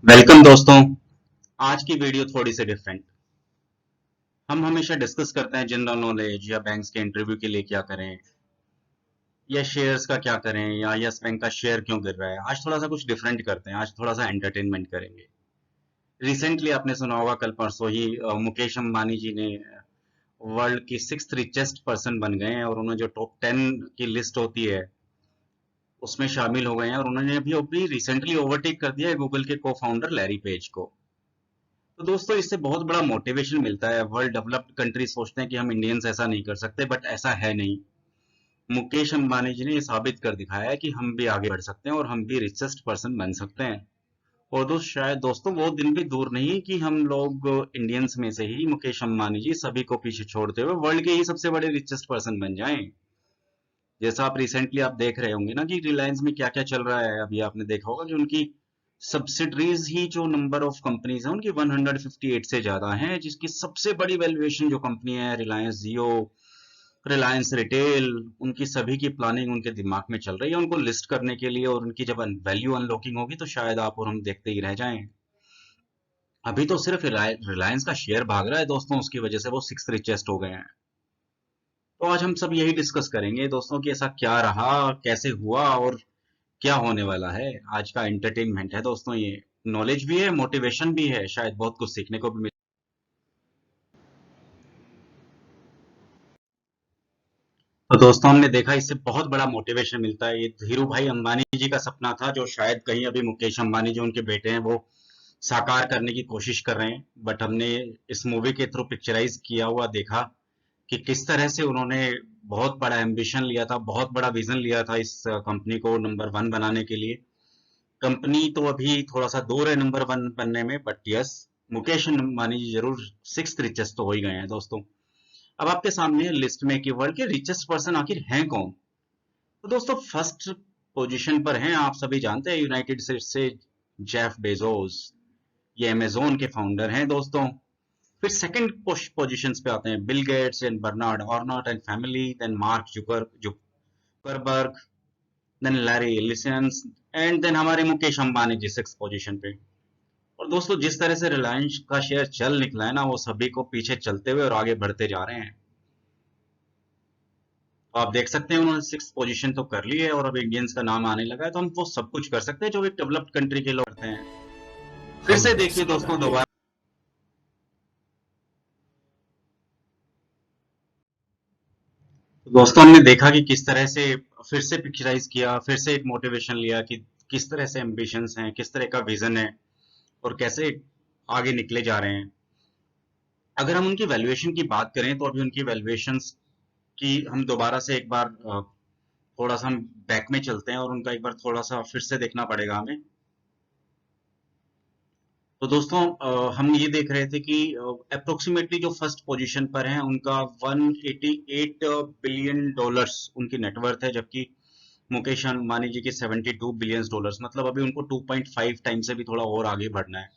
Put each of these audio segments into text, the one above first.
Welcome दोस्तों। आज की वीडियो थोड़ी सी डिफरेंट। हम हमेशा डिस्कस करते हैं जनरल नॉलेज या बैंक्स के इंटरव्यू के लिए क्या करें या शेयर्स का क्या करें या यस बैंक का शेयर क्यों गिर रहा है। आज थोड़ा सा कुछ डिफरेंट करते हैं, आज थोड़ा सा एंटरटेनमेंट करेंगे। रिसेंटली आपने सुना होगा, कल परसों ही मुकेश अंबानी जी ने वर्ल्ड की 6th रिचेस्ट पर्सन बन गए हैं और उन्होंने जो टॉप 10 की लिस्ट होती है उसमें शामिल हो गए हैं और उन्होंने अभी अभी रिसेंटली ओवरटेक कर दिया है गूगल के को फाउंडर लैरी पेज को। तो दोस्तों इससे बहुत बड़ा मोटिवेशन मिलता है। वर्ल्ड डेवलप्ड कंट्री सोचते हैं कि हम इंडियंस ऐसा नहीं कर सकते, बट ऐसा है नहीं। मुकेश अंबानी जी ने ये साबित कर दिखाया है कि हम भी आगे बढ़ सकते हैं और हम भी रिचेस्ट पर्सन बन सकते हैं। और शायद दोस्तों वो दिन भी दूर नहीं कि हम लोग इंडियंस में से ही मुकेश अंबानी जी सभी को पीछे छोड़ते हुए वर्ल्ड के ही सबसे बड़े रिचेस्ट पर्सन बन जाएं। जैसा आप रिसेंटली आप देख रहे होंगे ना कि रिलायंस में क्या क्या चल रहा है। अभी आपने देखा होगा कि उनकी सब्सिडरीज ही जो नंबर ऑफ कंपनीज है उनकी 158 से ज्यादा हैं, जिसकी सबसे बड़ी वैल्यूएशन जो कंपनी है रिलायंस जियो, रिलायंस रिटेल, उनकी सभी की प्लानिंग उनके दिमाग में चल रही है उनको लिस्ट करने के लिए। और उनकी जब वैल्यू अनलॉकिंग होगी तो शायद आप और हम देखते ही रह जाएं। अभी तो सिर्फ रिलायंस का शेयर भाग रहा है दोस्तों, उसकी वजह से वो 6th रिचेस्ट हो गए हैं। तो आज हम सब यही डिस्कस करेंगे दोस्तों कि ऐसा क्या रहा, कैसे हुआ और क्या होने वाला है। आज का एंटरटेनमेंट है दोस्तों, ये नॉलेज भी है, मोटिवेशन भी है, शायद बहुत कुछ सीखने को भी मिले। तो दोस्तों हमने देखा इससे बहुत बड़ा मोटिवेशन मिलता है। ये धीरू भाई अंबानी जी का सपना था जो शायद कहीं अभी मुकेश अंबानी जो उनके बेटे हैं वो साकार करने की कोशिश कर रहे हैं। बट हमने इस मूवी के थ्रू पिक्चराइज किया हुआ देखा कि किस तरह से उन्होंने बहुत बड़ा एम्बिशन लिया था, बहुत बड़ा विजन लिया था इस कंपनी को नंबर 1 बनाने के लिए। कंपनी तो अभी थोड़ा सा दूर है नंबर 1 बनने में, बट यस मुकेश अंबानी जी जरूर 6th रिचेस्ट तो हो ही गए हैं दोस्तों। अब आपके सामने लिस्ट में कि वर्ल्ड के रिचेस्ट पर्सन आखिर हैं कौन। तो दोस्तों फर्स्ट पोजीशन पर हैं, आप सभी जानते हैं, यूनाइटेड स्टेट्स से जेफ बेजोस, ये अमेजोन के फाउंडर हैं दोस्तों। फिर सेकंड पोजीशंस पे आते हैं Bill Gates and Bernard Arnault and family, then Mark Zuckerberg, then Larry Ellisons, and then हमारे मुकेश अंबानी जी 6th पोजीशन पे। और दोस्तों जिस तरह से रिलायंस का शेयर चल निकला है ना, वो सभी को पीछे चलते हुए और आगे बढ़ते जा रहे हैं। तो आप देख सकते हैं उन्होंने 6th पोजीशन तो कर ली है और अब इंडियंस का नाम आने लगा है, तो हम वो सब कुछ कर सकते हैं जो एक डेवलप्ड कंट्री के लोग करते हैं। फिर हम से बहुत देखिए दोस्तों समझदार हैं। दोबारा। तो दोस्तों हमने देखा कि किस तरह से फिर से पिक्चराइज किया, फिर से एक मोटिवेशन लिया कि किस तरह से एम्बिशंस हैं, किस तरह का विजन है और कैसे आगे निकले जा रहे हैं। अगर हम उनकी वैल्यूएशन की बात करें तो अभी उनकी वैल्यूएशंस की हम दोबारा से एक बार थोड़ा सा हम बैक में चलते हैं और उनका एक बार थोड़ा सा फिर से देखना पड़ेगा हमें। तो दोस्तों हम ये देख रहे थे कि अप्रोक्सीमेटली जो फर्स्ट पोजीशन पर है उनका 188 बिलियन डॉलर्स उनकी नेटवर्थ है, जबकि मुकेश अंबानी जी की 72 बिलियन डॉलर्स, मतलब अभी उनको 2.5 टाइम से भी थोड़ा और आगे बढ़ना है।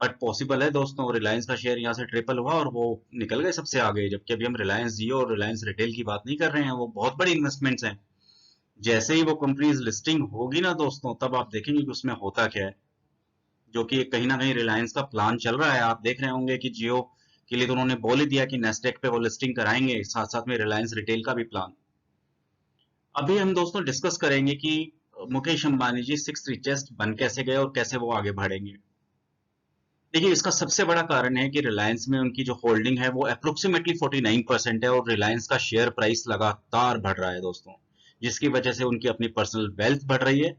बट पॉसिबल है दोस्तों, रिलायंस का शेयर यहाँ से ट्रिपल हुआ और वो निकल गए सबसे आगे, जबकि अभी हम रिलायंस जियो और रिलायंस रिटेल की बात नहीं कर रहे हैं, वो बहुत बड़ी इन्वेस्टमेंट्स हैं। जैसे ही वो कंपनीज लिस्टिंग होगी ना दोस्तों, तब आप देखेंगे कि उसमें होता क्या है, जो कि कहीं ना कहीं रिलायंस का प्लान चल रहा है। आप देख रहे होंगे कि जियो के लिए तो उन्होंने बोल ही दिया कि नेस्डेक पे वो लिस्टिंग कराएंगे, साथ साथ में रिलायंस रिटेल का भी प्लान। अभी हम दोस्तों डिस्कस करेंगे कि मुकेश अंबानी जी 6th रिचेस्ट बन कैसे गए और कैसे वो आगे बढ़ेंगे। देखिए इसका सबसे बड़ा कारण है कि रिलायंस में उनकी जो होल्डिंग है वो अप्रोक्सीमेटली 49% है और रिलायंस का शेयर प्राइस लगातार बढ़ रहा है दोस्तों, जिसकी वजह से उनकी अपनी पर्सनल वेल्थ बढ़ रही है।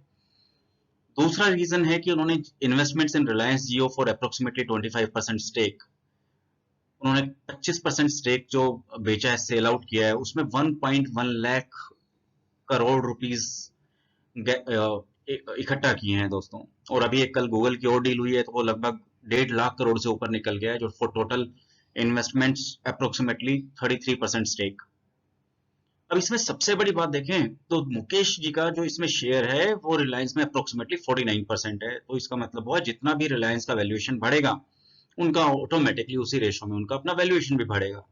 दूसरा रीजन है कि उन्होंने investments in Reliance Jio for approximately 25% stake, उन्होंने 25% स्टेक जो बेचा है, सेल आउट किया है, उसमें 1.1 लाख करोड़ रुपीस इकट्ठा किए हैं दोस्तों। और अभी एक कल गूगल की और डील हुई है तो वो लगभग 1.5 लाख करोड़ से ऊपर निकल गया है, जो for total investments approximately 33% stake. अब इसमें सबसे बड़ी बात देखें तो मुकेश जी का जो इसमें शेयर है वो रिलायंस में अप्रोक्सीमेटली 49% है। तो इसका मतलब हुआ जितना भी रिलायंस का वैल्यूएशन बढ़ेगा उनका ऑटोमेटिकली उसी रेशो में उनका अपना वैल्यूएशन भी बढ़ेगा।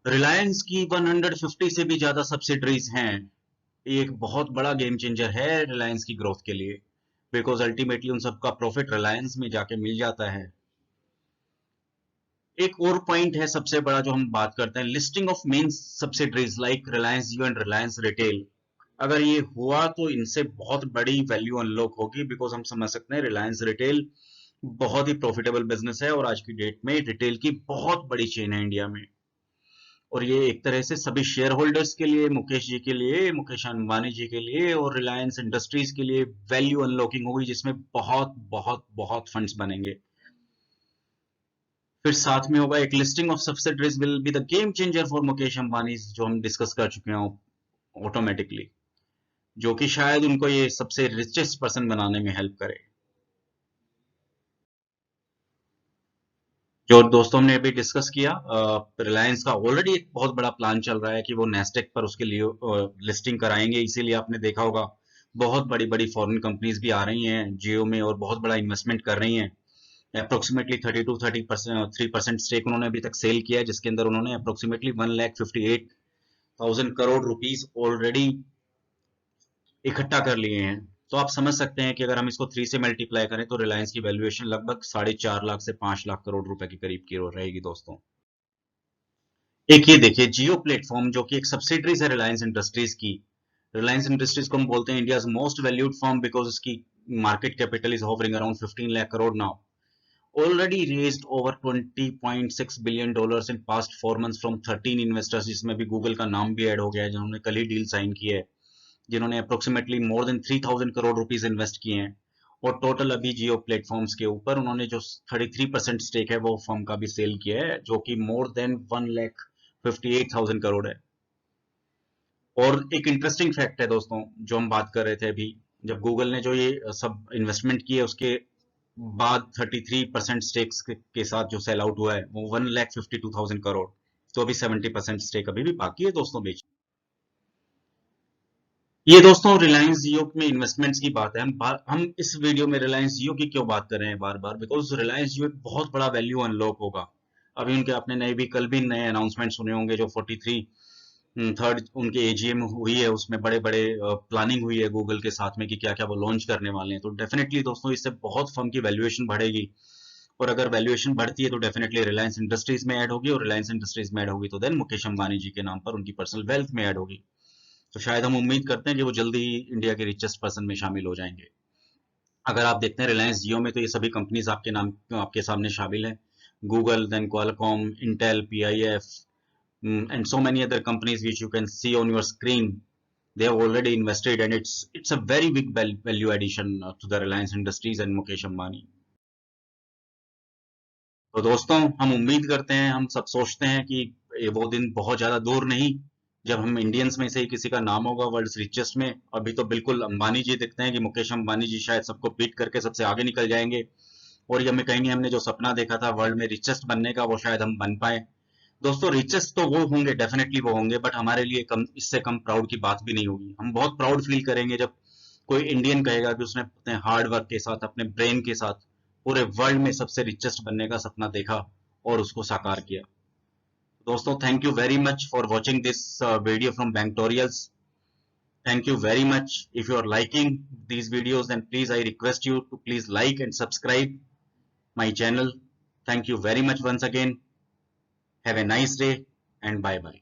रिलायंस की 150 से भी ज्यादा सब्सिडरीज हैं। ये एक बहुत बड़ा गेम चेंजर है रिलायंस की ग्रोथ के लिए। बिकॉज अल्टीमेटली उन सबका प्रॉफिट रिलायंस में जाके मिल जाता है। एक और पॉइंट है सबसे बड़ा जो हम बात करते हैं, listing of main subsidiaries like Reliance Jio and Reliance retail. अगर ये हुआ तो इनसे बहुत बड़ी वैल्यू अनलॉक होगी, बिकॉज हम समझ सकते हैं रिलायंस रिटेल बहुत ही प्रॉफिटेबल बिजनेस है और आज की डेट में रिटेल की बहुत बड़ी चेन है इंडिया में। और ये एक तरह से सभी शेयर होल्डर्स के लिए, मुकेश जी के लिए, मुकेश अंबानी जी के लिए और रिलायंस इंडस्ट्रीज के लिए वैल्यू अनलॉकिंग होगी, जिसमें बहुत बहुत बहुत फंड्स बनेंगे। फिर साथ में होगा एक listing of subsidiaries will be the game changer for Mukesh Ambani, जो हम डिस्कस कर चुके हैं ऑटोमेटिकली, जो कि शायद उनको ये सबसे रिचेस्ट पर्सन बनाने में हेल्प करे। जो दोस्तों हमने अभी डिस्कस किया, रिलायंस का ऑलरेडी एक बहुत बड़ा प्लान चल रहा है कि वो नेस्डेक पर उसके लिए लिस्टिंग कराएंगे। इसीलिए आपने देखा होगा बहुत बड़ी बड़ी फॉरेन कंपनीज भी आ रही हैं जियो में और बहुत बड़ा इन्वेस्टमेंट कर रही हैं। अप्रोक्सीमेटली 32-33% स्टेक उन्होंने अभी तक सेल किया है, जिसके अंदर उन्होंने अप्रोक्सीमेटली 1,58,000 करोड़ रुपीस ऑलरेडी इकट्ठा कर लिए हैं। तो आप समझ सकते हैं कि अगर हम इसको 3 से मल्टीप्लाई करें तो रिलायंस की वैल्यूएशन लगभग 4.5 लाख से 5 लाख करोड़ रुपए के करीब की रहेगी दोस्तों। एक ये देखिए जियो प्लेटफॉर्म, जो कि एक सब्सिडरीज है रिलायंस इंडस्ट्रीज की। रिलायंस इंडस्ट्रीज को हम बोलते हैं India most valued firm because उसकी market capital is hovering around 15 lakh crore now. Already raised over $20.6 billion in past 4 months from 13 investors, जिसमें भी गूगल का नाम भी ऐड हो गया है, जिन्होंने कल ही डील साइन की है, जिन्होंने approximately more than 3,000 crore rupees invest किए हैं। और टोटल अभी जियो प्लेटफॉर्म्स के ऊपर उन्होंने जो 33% स्टेक है वो फर्म का भी सेल किया है, जो कि मोर देन 1,58,000 करोड़ है। और एक इंटरेस्टिंग फैक्ट है दोस्तों, जो हम बात कर रहे थे अभी, जब गूगल ने जो ये सब इन्वेस्टमेंट किए उसके बाद 33% स्टेक्स के साथ जो सेल आउट हुआ है वो 1,52,000 करोड़। तो अभी 70% स्टेक अभी भी बाकी है दोस्तों बेच। ये दोस्तों रिलायंस जियो में इन्वेस्टमेंट्स की बात है। हम इस वीडियो में रिलायंस जियो की क्यों बात कर रहे हैं बार बार, बिकॉज रिलायंस जियो एक बहुत बड़ा वैल्यू अनलॉक होगा। अभी उनके आपने नए भी कल भी नए अनाउंसमेंट सुने होंगे, जो 43 थर्ड उनके एजीएम हुई है, उसमें बड़े बड़े प्लानिंग हुई है गूगल के साथ में कि क्या क्या वो लॉन्च करने वाले हैं। तो डेफिनेटली दोस्तों इससे बहुत फर्म की वैल्यूएशन बढ़ेगी, और अगर वैल्यूएशन बढ़ती है तो डेफिनेटली रिलायंस इंडस्ट्रीज में ऐड होगी, और रिलायंस इंडस्ट्रीज में ऐड होगी तो देन मुकेश अंबानी जी के नाम पर उनकी पर्सनल वेल्थ में ऐड होगी। तो शायद हम उम्मीद करते हैं कि वो जल्दी ही इंडिया के रिचेस्ट पर्सन में शामिल हो जाएंगे। अगर आप देखते हैं रिलायंस जियो में, तो ये सभी कंपनीज आपके नाम आपके सामने शामिल हैं। Google, then Qualcomm, Intel, PIF, and so many other companies which you can see on your screen. They have already invested, and it's a very big value addition to the Reliance Industries and Mukesh Ambani. तो दोस्तों हम उम्मीद करते हैं, हम सब सोचते हैं कि ये वो दिन बहुत ज्यादा दूर नहीं जब हम इंडियंस में से ही किसी का नाम होगा वर्ल्ड रिचेस्ट में। अभी तो बिल्कुल अंबानी जी दिखते हैं कि मुकेश अंबानी जी शायद सबको बीट करके सबसे आगे निकल जाएंगे, और ये हमें कहीं नहीं, हमने जो सपना देखा था वर्ल्ड में रिचेस्ट बनने का वो शायद हम बन पाए। दोस्तों रिचेस्ट तो वो होंगे, डेफिनेटली वो होंगे, बट हमारे लिए कम, इससे कम प्राउड की बात भी नहीं होगी। हम बहुत प्राउड फील करेंगे जब कोई इंडियन कहेगा कि उसने अपने हार्ड वर्क के साथ, अपने ब्रेन के साथ पूरे वर्ल्ड में सबसे रिचेस्ट बनने का सपना देखा और उसको साकार किया। दोस्तों thank you very much for watching this video from Banktorials. Thank you very much. If you are liking these videos, then please I request you to please like and subscribe my channel. Thank you very much once again. Have a nice day and bye bye.